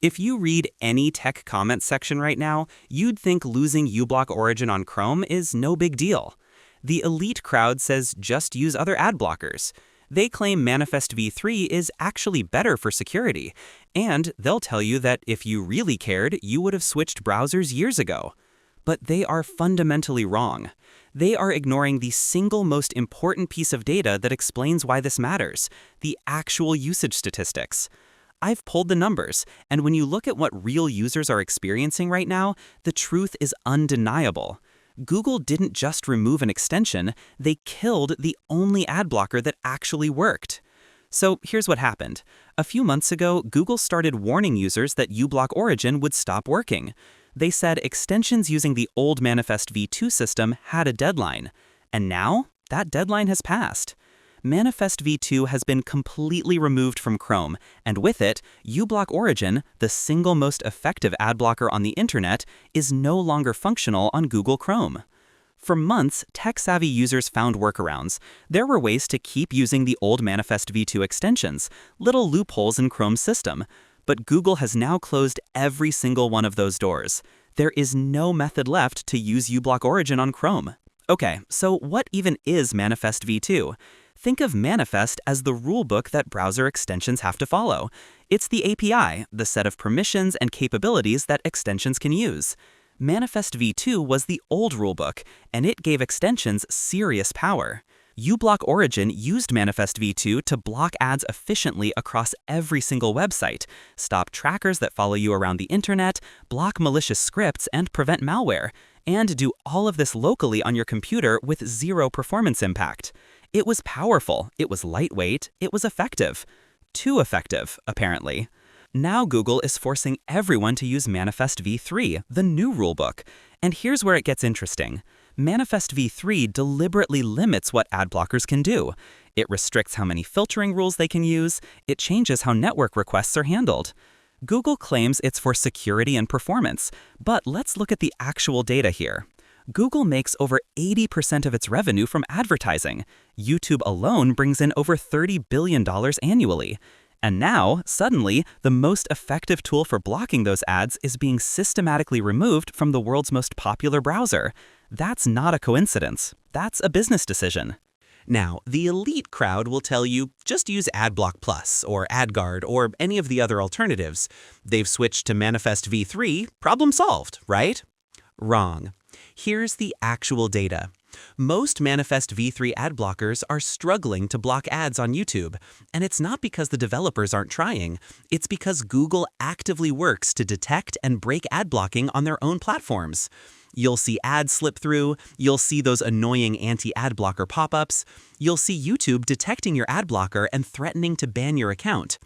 If you read any tech comment section right now, you'd think losing uBlock origin on Chrome is no big deal. The elite crowd says just use other ad blockers. They claim Manifest v3 is actually better for security, and they'll tell you that if you really cared, you would have switched browsers years ago. But they are fundamentally wrong. They are ignoring the single most important piece of data that explains why this matters, the actual usage statistics. I've pulled the numbers, and when you look at what real users are experiencing right now, the truth is undeniable. Google didn't just remove an extension, they killed the only ad blocker that actually worked. So here's what happened. A few months ago, Google started warning users that uBlock Origin would stop working. They said extensions using the old Manifest v2 system had a deadline. And now, that deadline has passed. Manifest v2 has been completely removed from Chrome, and with it, uBlock Origin, the single most effective ad blocker on the internet, is no longer functional on Google Chrome. For months, tech-savvy users found workarounds. There were ways to keep using the old Manifest v2 extensions, little loopholes in Chrome's system. But Google has now closed every single one of those doors. There is no method left to use uBlock Origin on Chrome. Okay, so what even is Manifest v2? Think of Manifest as the rulebook that browser extensions have to follow. It's the API, the set of permissions and capabilities that extensions can use. Manifest v2 was the old rulebook, and it gave extensions serious power. uBlock Origin used Manifest v2 to block ads efficiently across every single website, stop trackers that follow you around the internet, block malicious scripts, and prevent malware, and do all of this locally on your computer with zero performance impact. It was powerful, it was lightweight, it was effective. Too effective, apparently. Now Google is forcing everyone to use Manifest v3, the new rulebook. And here's where it gets interesting. Manifest v3 deliberately limits what ad blockers can do. It restricts how many filtering rules they can use. It changes how network requests are handled. Google claims it's for security and performance, but let's look at the actual data here. Google makes over 80% of its revenue from advertising. YouTube alone brings in over $30 billion annually. And now, suddenly, the most effective tool for blocking those ads is being systematically removed from the world's most popular browser. That's not a coincidence. That's a business decision. Now, the elite crowd will tell you, just use Adblock Plus or AdGuard or any of the other alternatives. They've switched to Manifest v3, problem solved, right? Wrong. Here's the actual data. Most Manifest v3 ad blockers are struggling to block ads on YouTube, and it's not because the developers aren't trying. It's because Google actively works to detect and break ad blocking on their own platforms. You'll see ads slip through, you'll see those annoying anti-ad blocker pop-ups, you'll see YouTube detecting your ad blocker and threatening to ban your account.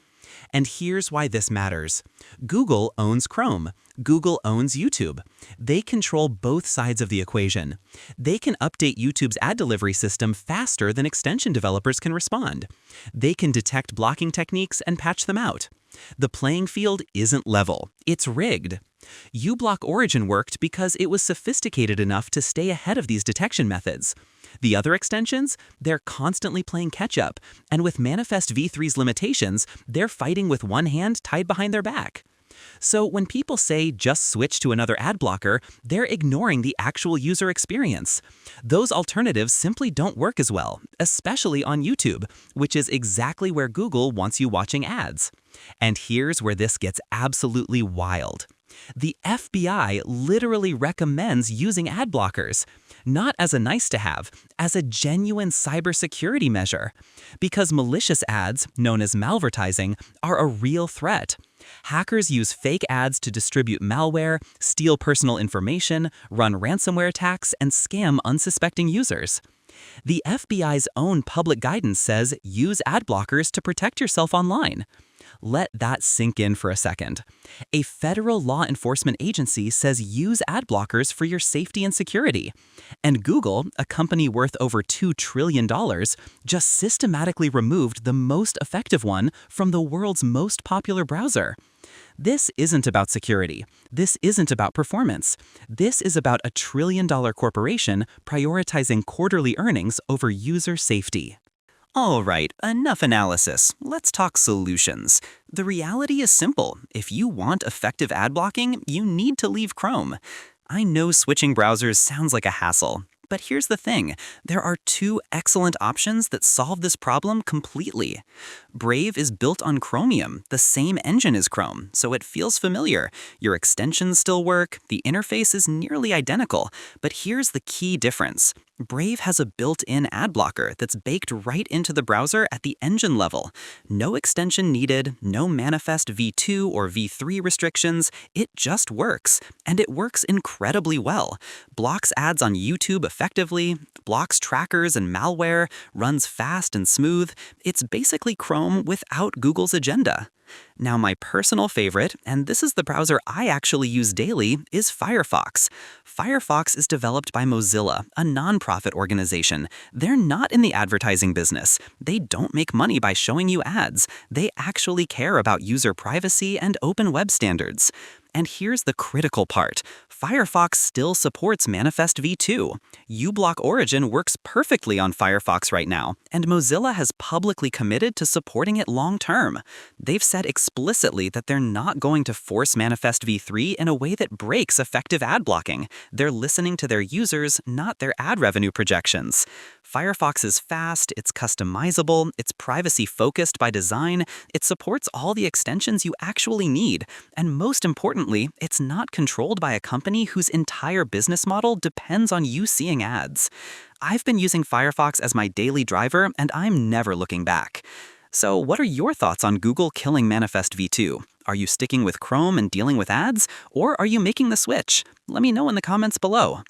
And here's why this matters. Google owns Chrome. Google owns YouTube. They control both sides of the equation. They can update YouTube's ad delivery system faster than extension developers can respond. They can detect blocking techniques and patch them out. The playing field isn't level. It's rigged. uBlock Origin worked because it was sophisticated enough to stay ahead of these detection methods. The other extensions, they're constantly playing catch-up, and with Manifest v3's limitations, they're fighting with one hand tied behind their back. So when people say just switch to another ad blocker, they're ignoring the actual user experience. Those alternatives simply don't work as well, especially on YouTube, which is exactly where Google wants you watching ads. And here's where this gets absolutely wild. The FBI literally recommends using ad blockers, not as a nice-to-have, as a genuine cybersecurity measure, because malicious ads, known as malvertising, are a real threat. Hackers use fake ads to distribute malware, steal personal information, run ransomware attacks, and scam unsuspecting users. The FBI's own public guidance says use ad blockers to protect yourself online. Let that sink in for a second. A federal law enforcement agency says use ad blockers for your safety and security. And Google, a company worth over $2 trillion, just systematically removed the most effective one from the world's most popular browser. This isn't about security. This isn't about performance. This is about a $1 trillion corporation prioritizing quarterly earnings over user safety. Alright, enough analysis. Let's talk solutions. The reality is simple. If you want effective ad blocking, you need to leave Chrome. I know switching browsers sounds like a hassle. But here's the thing, there are two excellent options that solve this problem completely. Brave is built on Chromium, the same engine as Chrome, so it feels familiar. Your extensions still work, the interface is nearly identical, but here's the key difference. Brave has a built-in ad blocker that's baked right into the browser at the engine level. No extension needed, no manifest v2 or v3 restrictions, it just works. And it works incredibly well. Blocks ads on YouTube effectively, blocks trackers and malware, runs fast and smooth. It's basically Chrome without Google's agenda. Now, my personal favorite, and this is the browser I actually use daily, is Firefox. Firefox is developed by Mozilla, a nonprofit organization. They're not in the advertising business. They don't make money by showing you ads. They actually care about user privacy and open web standards. And here's the critical part. Firefox still supports Manifest v2. uBlock Origin works perfectly on Firefox right now, and Mozilla has publicly committed to supporting it long-term. They've said explicitly that they're not going to force Manifest v3 in a way that breaks effective ad blocking. They're listening to their users, not their ad revenue projections. Firefox is fast, it's customizable, it's privacy-focused by design, it supports all the extensions you actually need, and most importantly, it's not controlled by a company whose entire business model depends on you seeing ads. I've been using Firefox as my daily driver, and I'm never looking back. So what are your thoughts on Google killing Manifest v2? Are you sticking with Chrome and dealing with ads, or are you making the switch? Let me know in the comments below.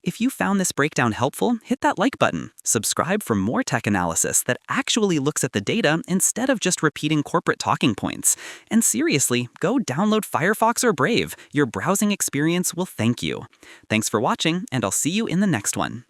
If you found this breakdown helpful, hit that like button. Subscribe for more tech analysis that actually looks at the data instead of just repeating corporate talking points. And seriously, go download Firefox or Brave. Your browsing experience will thank you. Thanks for watching, and I'll see you in the next one.